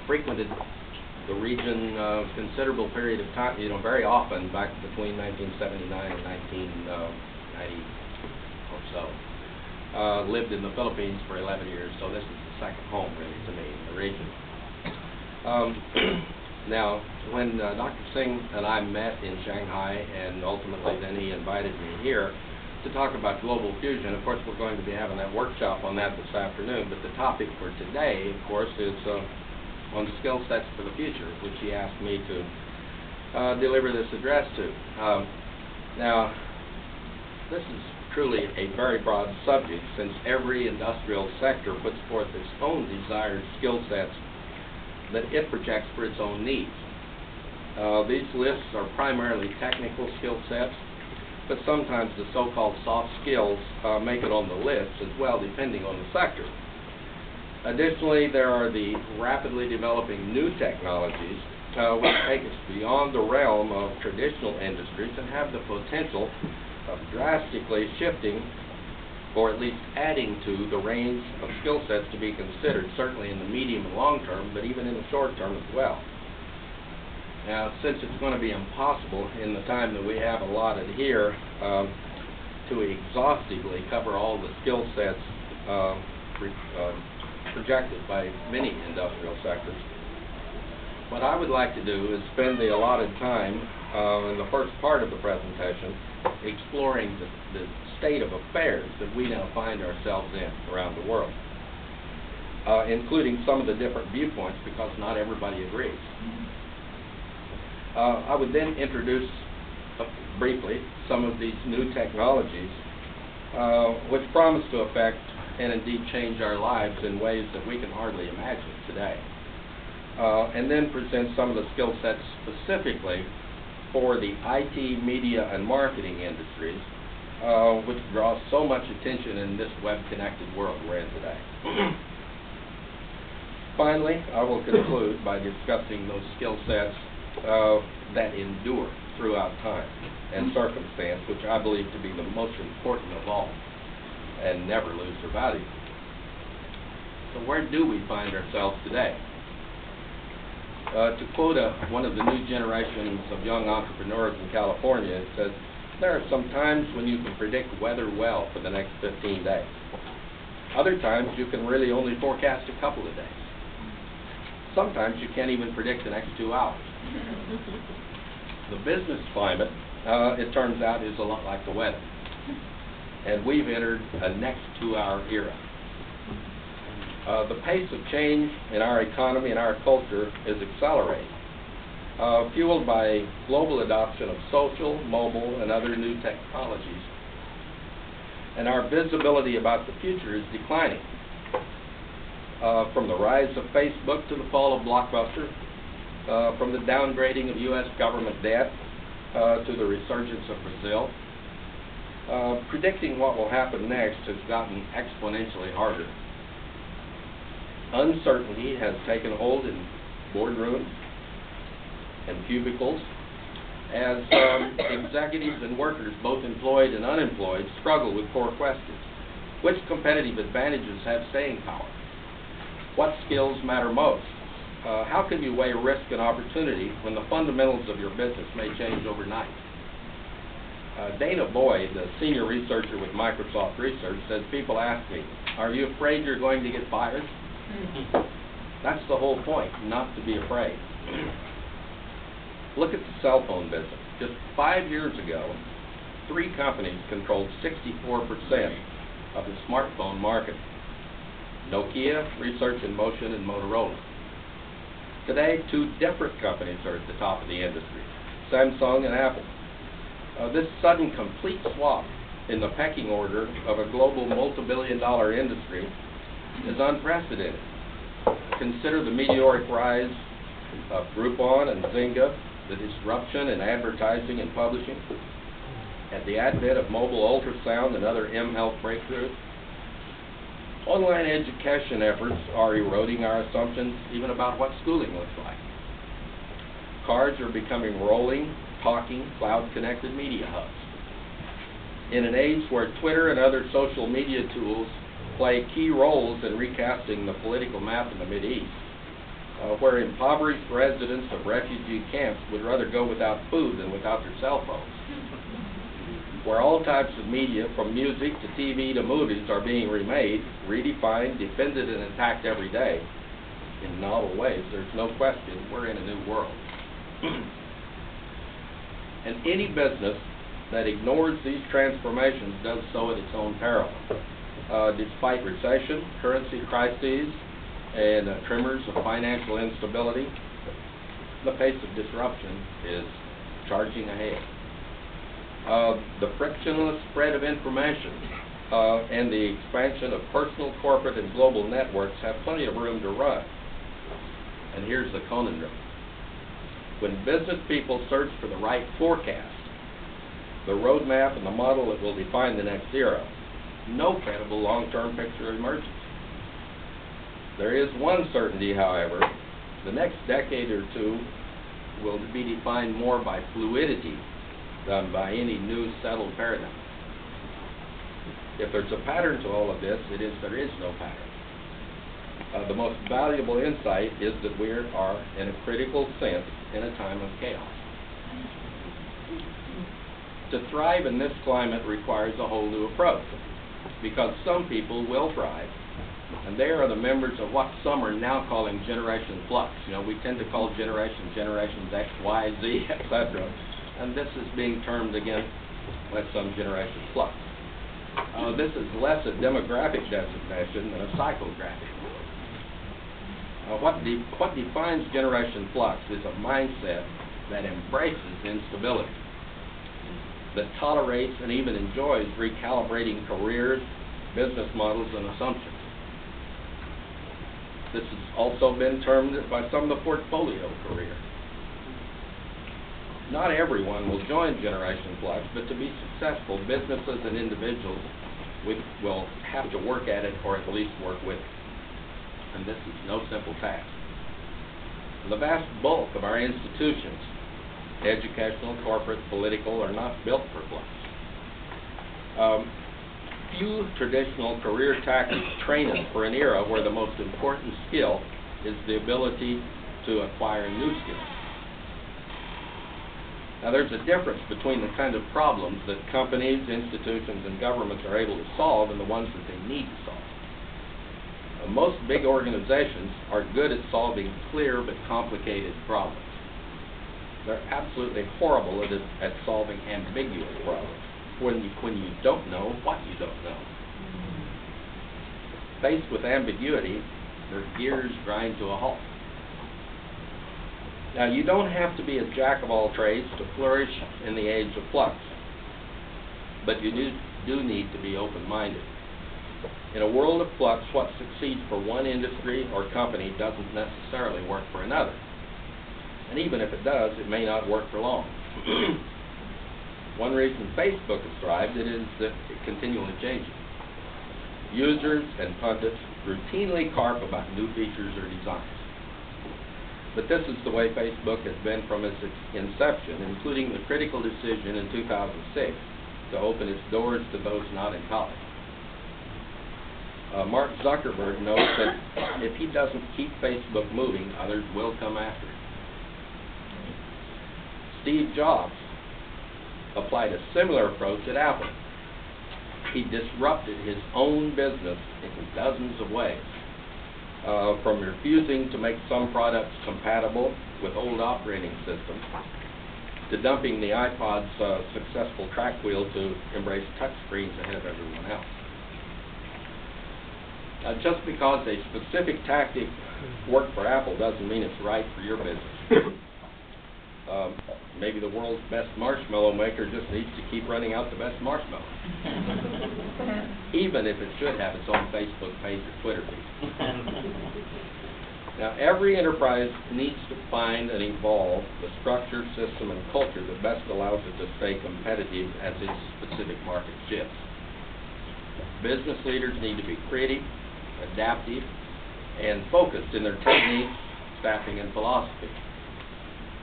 frequented the region a considerable period of time, very often back between 1979 and 1990 or so. Lived in the Philippines for 11 years, so this is the second home really to me in the region. Now, when Dr. Singh and I met in Shanghai, and ultimately then he invited me here to talk about global fusion. Of course, we're going to be having that workshop on that this afternoon, but the topic for today, of course, is on skill sets for the future, which he asked me to deliver this address to. Now, this is truly a very broad subject, since every industrial sector puts forth its own desired skill sets that it projects for its own needs. These lists are primarily technical skill sets, but sometimes the so-called soft skills make it on the list as well, depending on the sector. Additionally, there are the rapidly developing new technologies which take us beyond the realm of traditional industries and have the potential of drastically shifting, or at least adding to, the range of skill sets to be considered, certainly in the medium and long term, but even in the short term as well. Now, since it's going to be impossible in the time that we have allotted here to exhaustively cover all the skill sets projected by many industrial sectors, what I would like to do is spend the allotted time in the first part of the presentation exploring the state of affairs that we now find ourselves in around the world, including some of the different viewpoints, because not everybody agrees. I would then introduce briefly some of these new technologies which promise to affect and indeed change our lives in ways that we can hardly imagine today, and then present some of the skill sets specifically for the IT, media, and marketing industries, which draws so much attention in this web-connected world we're in today. Finally, I will conclude by discussing those skill sets that endure throughout time and circumstance, which I believe to be the most important of all and never lose their value. So where do we find ourselves today? To quote one of the new generations of young entrepreneurs in California, it says, "There are some times when you can predict weather well for the next 15 days. Other times you can really only forecast a couple of days. Sometimes you can't even predict the next 2 hours." The business climate, it turns out, is a lot like the weather. And we've entered a next 2-hour era. The pace of change in our economy and our culture is accelerating, fueled by global adoption of social, mobile, and other new technologies. And our visibility about the future is declining. From the rise of Facebook to the fall of Blockbuster, from the downgrading of U.S. government debt to the resurgence of Brazil, predicting what will happen next has gotten exponentially harder. Uncertainty has taken hold in boardrooms and cubicles as executives and workers, both employed and unemployed, struggle with core questions. Which competitive advantages have staying power? What skills matter most? How can you weigh risk and opportunity when the fundamentals of your business may change overnight? Dana Boyd, the senior researcher with Microsoft Research, says, "People ask me, are you afraid you're going to get fired?" That's the whole point, not to be afraid. Look at the cell phone business. Just 5 years ago, 3 companies controlled 64% of the smartphone market: Nokia, Research in Motion, and Motorola. Today, 2 different companies are at the top of the industry: Samsung and Apple. This sudden complete swap in the pecking order of a global multi-billion-dollar industry is unprecedented. Consider the meteoric rise of Groupon and Zynga, the disruption in advertising and publishing, and the advent of mobile ultrasound and other mHealth breakthroughs. Online education efforts are eroding our assumptions even about what schooling looks like. Cards are becoming rolling, talking, cloud-connected media hubs. In an age where Twitter and other social media tools play key roles in recasting the political map in the Mideast, where impoverished residents of refugee camps would rather go without food than without their cell phones, where all types of media, from music to TV to movies, are being remade, redefined, defended, and attacked every day in novel ways. There's no question we're in a new world. And any business that ignores these transformations does so at its own peril. Despite recession, currency crises, and tremors of financial instability, the pace of disruption is charging ahead. The frictionless spread of information and the expansion of personal, corporate, and global networks have plenty of room to run. And here's the conundrum. When business people search for the right forecast, the roadmap and the model that will define the next era, no credible long-term picture emerges. There is one certainty, however. The next decade or two will be defined more by fluidity than by any new settled paradigm. If there's a pattern to all of this, it is there is no pattern. The most valuable insight is that we are, in a critical sense, in a time of chaos. To thrive in this climate requires a whole new approach, because some people will thrive, and they are the members of what some are now calling Generation Flux. You know, we tend to call generations X, Y, Z, etc., and this is being termed again by some Generation Flux. This is less a demographic designation than a psychographic. What defines Generation Flux is a mindset that embraces instability, that tolerates and even enjoys recalibrating careers, business models, and assumptions. This has also been termed by some the portfolio career. Not everyone will join Generation Flux, but to be successful, businesses and individuals will have to work at it, or at least work with it. And this is no simple task. The vast bulk of our institutions, educational, corporate, political, are not built for flux. Few traditional career tactics train us for an era where the most important skill is the ability to acquire new skills. Now, there's a difference between the kind of problems that companies, institutions, and governments are able to solve and the ones that they need to solve. Most big organizations are good at solving clear but complicated problems. They're absolutely horrible at solving ambiguous problems, when you don't know what you don't know. Faced with ambiguity, their gears grind to a halt. Now, you don't have to be a jack of all trades to flourish in the age of flux, but you do need to be open-minded. In a world of flux, what succeeds for one industry or company doesn't necessarily work for another. And even if it does, it may not work for long. One reason Facebook has thrived is that it continually changes. Users and pundits routinely carp about new features or designs. But this is the way Facebook has been from its inception, including the critical decision in 2006 to open its doors to those not in college. Mark Zuckerberg knows that if he doesn't keep Facebook moving, others will come after him. Steve Jobs applied a similar approach at Apple. He disrupted his own business in dozens of ways, from refusing to make some products compatible with old operating systems, to dumping the iPod's successful track wheel to embrace touchscreens ahead of everyone else. Just because a specific tactic worked for Apple doesn't mean it's right for your business. Maybe the world's best marshmallow maker just needs to keep running out the best marshmallows, even if it should have its own Facebook page or Twitter feed. Now, every enterprise needs to find and evolve the structure, system, and culture that best allows it to stay competitive as its specific market shifts. Business leaders need to be creative, adaptive, and focused in their techniques, staffing, and philosophy.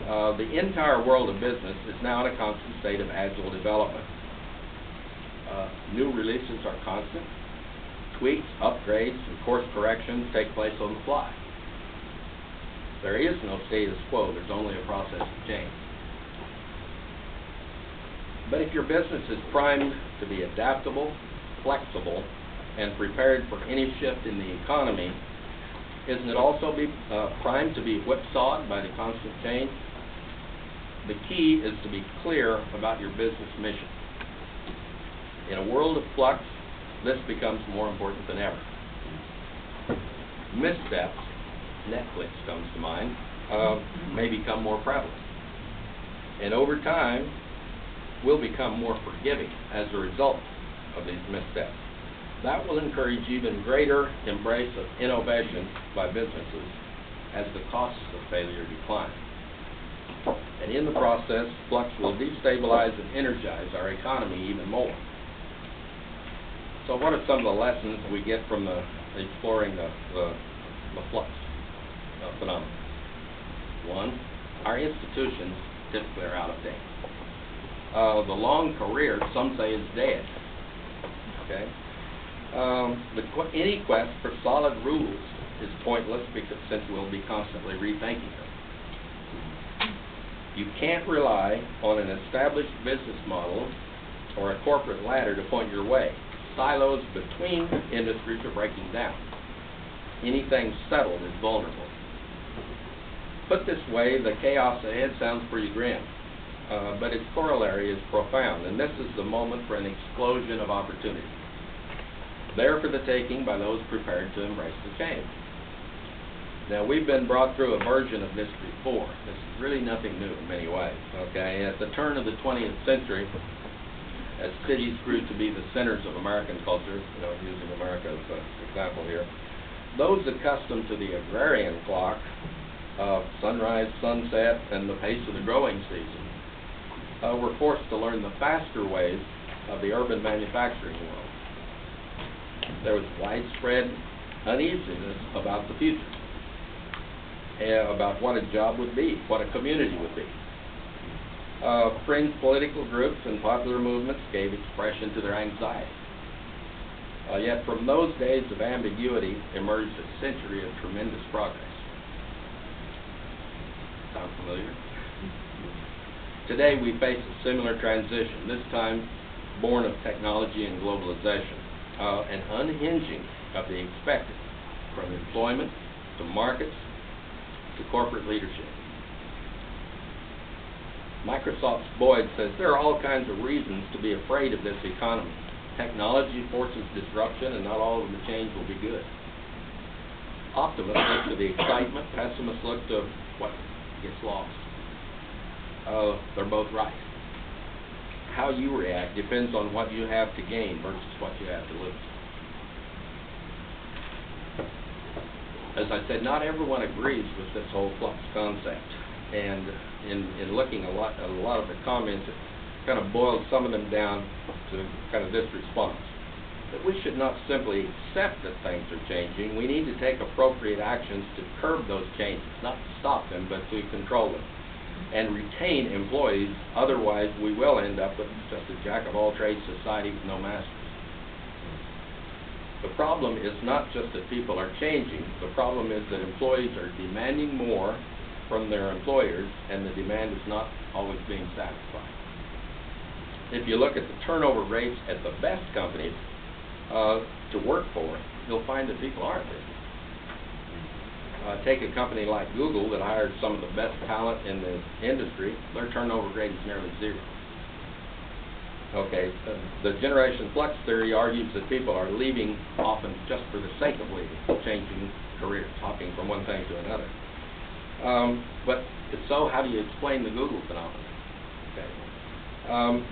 The entire world of business is now in a constant state of agile development. New releases are constant. tweaks, upgrades, and course corrections take place on the fly. There is no status quo, there's only a process of change. But if your business is primed to be adaptable, flexible, and prepared for any shift in the economy, isn't it also primed to be whipsawed by the constant change? The key is to be clear about your business mission. In a world of flux, this becomes more important than ever. Missteps, Netflix comes to mind, may become more prevalent. And over time, we'll become more forgiving as a result of these missteps. That will encourage even greater embrace of innovation by businesses as the costs of failure decline. And in the process, flux will destabilize and energize our economy even more. So what are some of the lessons we get from exploring the flux phenomenon? One, our institutions typically are out of date. The long career, some say, is dead. Okay? Any quest for solid rules is pointless since we'll be constantly rethinking them. You can't rely on an established business model or a corporate ladder to point your way. Silos between industries are breaking down. Anything settled is vulnerable. Put this way, the chaos ahead sounds pretty grim, but its corollary is profound, and this is the moment for an explosion of opportunity. There for the taking by those prepared to embrace the change. Now, we've been brought through a version of this before. This is really nothing new in many ways. Okay, at the turn of the 20th century, as cities grew to be the centers of American culture, using America as an example here, those accustomed to the agrarian clock of sunrise, sunset, and the pace of the growing season were forced to learn the faster ways of the urban manufacturing world. There was widespread uneasiness about the future, about what a job would be, what a community would be. Fringe political groups and popular movements gave expression to their anxiety. Yet from those days of ambiguity emerged a century of tremendous progress. Sound familiar? Today we face a similar transition, this time born of technology and globalization, an unhinging of the expected, from employment to markets to corporate leadership. Microsoft's Boyd says there are all kinds of reasons to be afraid of this economy. Technology forces disruption, and not all of the change will be good. Optimists look to the excitement, pessimists look to what gets lost. They're both right. How you react depends on what you have to gain versus what you have to lose. As I said, not everyone agrees with this whole flux concept. And in looking at a lot of the comments, it kind of boiled some of them down to kind of this response. That we should not simply accept that things are changing. We need to take appropriate actions to curb those changes, not to stop them, but to control them. And retain employees, otherwise we will end up with just a jack-of-all-trades society with no masters. The problem is not just that people are changing, the problem is that employees are demanding more from their employers, and the demand is not always being satisfied. If you look at the turnover rates at the best companies to work for, you'll find that people aren't busy. Take a company like Google that hires some of the best talent in the industry, their turnover rate is nearly zero. Okay, the generation flux theory argues that people are leaving often just for the sake of leaving, changing careers, hopping from one thing to another. But if so, how do you explain the Google phenomenon? Okay.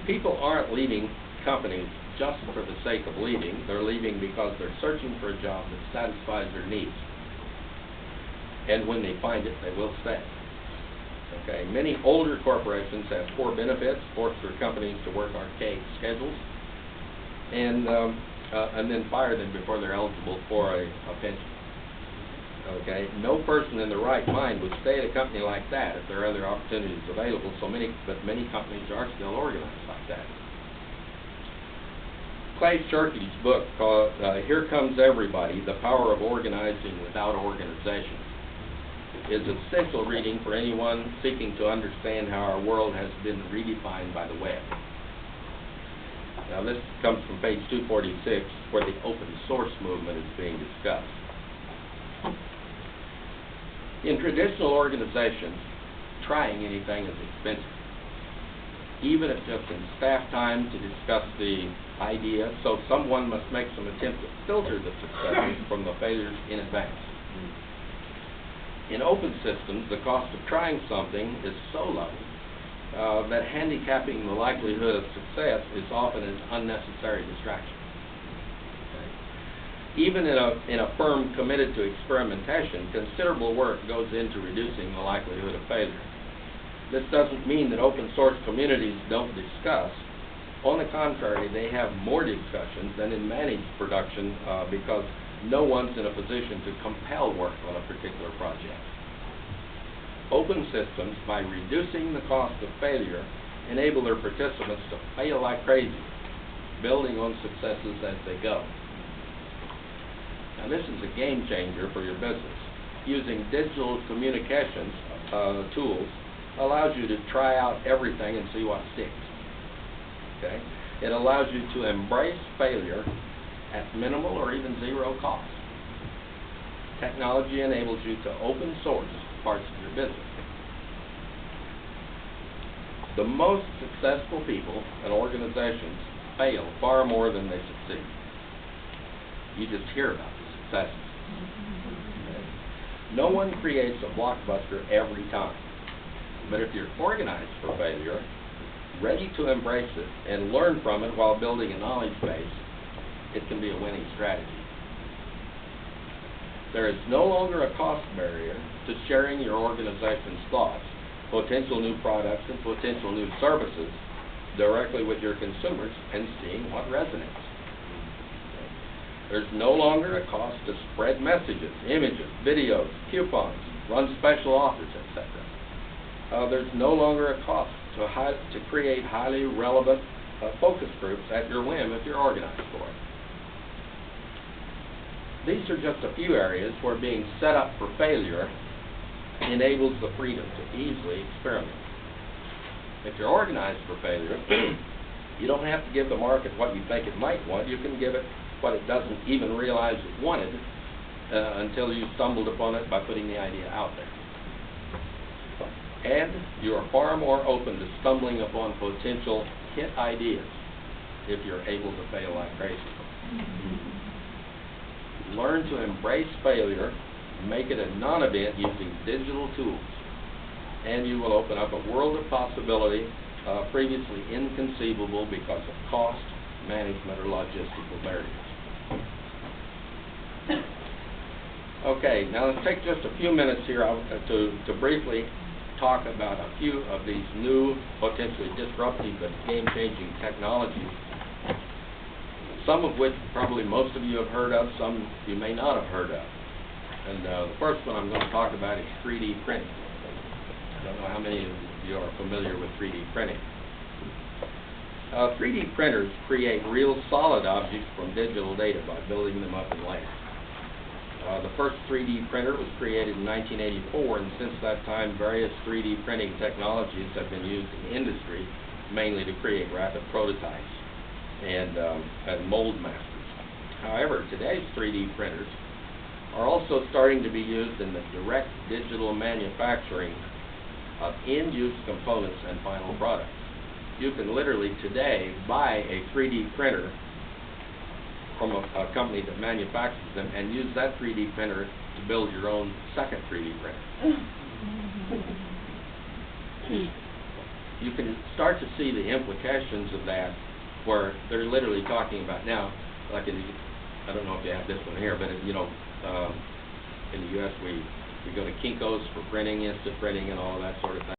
People aren't leaving companies just for the sake of leaving. They're leaving because they're searching for a job that satisfies their needs. And when they find it, they will stay. Okay. Many older corporations have poor benefits, force their companies to work archaic schedules, and then fire them before they're eligible for a pension. Okay. No person in their right mind would stay at a company like that if there are other opportunities available. But many companies are still organized like that. Clay Shirky's book called Here Comes Everybody, The Power of Organizing Without Organization is essential reading for anyone seeking to understand how our world has been redefined by the web. Now this comes from page 246, where the open source movement is being discussed. In traditional organizations, trying anything is expensive, even if just in staff time to discuss the idea, so someone must make some attempt to filter the successes from the failures in advance. In open systems, the cost of trying something is so low that handicapping the likelihood of success is often an unnecessary distraction. Okay. Even in a firm committed to experimentation, considerable work goes into reducing the likelihood of failure. This doesn't mean that open source communities don't discuss. On the contrary, they have more discussions than in managed production because no one's in a position to compel work on a particular project. Open systems, by reducing the cost of failure, enable their participants to fail like crazy, building on successes as they go. Now this is a game changer for your business. Using digital communications tools allows you to try out everything and see what sticks. Okay? It allows you to embrace failure at minimal or even zero cost. Technology enables you to open source parts of your business. The most successful people and organizations fail far more than they succeed. You just hear about the successes. Okay? No one creates a blockbuster every time. But if you're organized for failure, ready to embrace it, and learn from it while building a knowledge base, it can be a winning strategy. There is no longer a cost barrier to sharing your organization's thoughts, potential new products, and potential new services directly with your consumers and seeing what resonates. There's no longer a cost to spread messages, images, videos, coupons, run special offers, etc. There's no longer a cost to create highly relevant focus groups at your whim if you're organized for it. These are just a few areas where being set up for failure enables the freedom to easily experiment. If you're organized for failure, you don't have to give the market what you think it might want. You can give it what it doesn't even realize it wanted until you stumbled upon it by putting the idea out there. And you are far more open to stumbling upon potential hit ideas if you're able to fail like crazy. Learn to embrace failure, make it a non-event using digital tools, and you will open up a world of possibility previously inconceivable because of cost, management, or logistical barriers. Okay, now let's take just a few minutes here to briefly talk about a few of these new, potentially disruptive but game-changing technologies, some of which probably most of you have heard of, some you may not have heard of. And the first one I'm going to talk about is 3D printing. I don't know how many of you are familiar with 3D printing. 3D printers create real solid objects from digital data by building them up in layers. The first 3D printer was created in 1984, and since that time, various 3D printing technologies have been used in industry, mainly to create rapid prototypes and mold masters. However, today's 3D printers are also starting to be used in the direct digital manufacturing of end-use components and final products. You can literally today buy a 3D printer from a company that manufactures them and use that 3D printer to build your own second 3D printer. You can start to see the implications of that, where they're literally talking about now, like I don't know if you have this one here, but in the U.S. we go to Kinko's for printing, instant printing, and all of that sort of thing.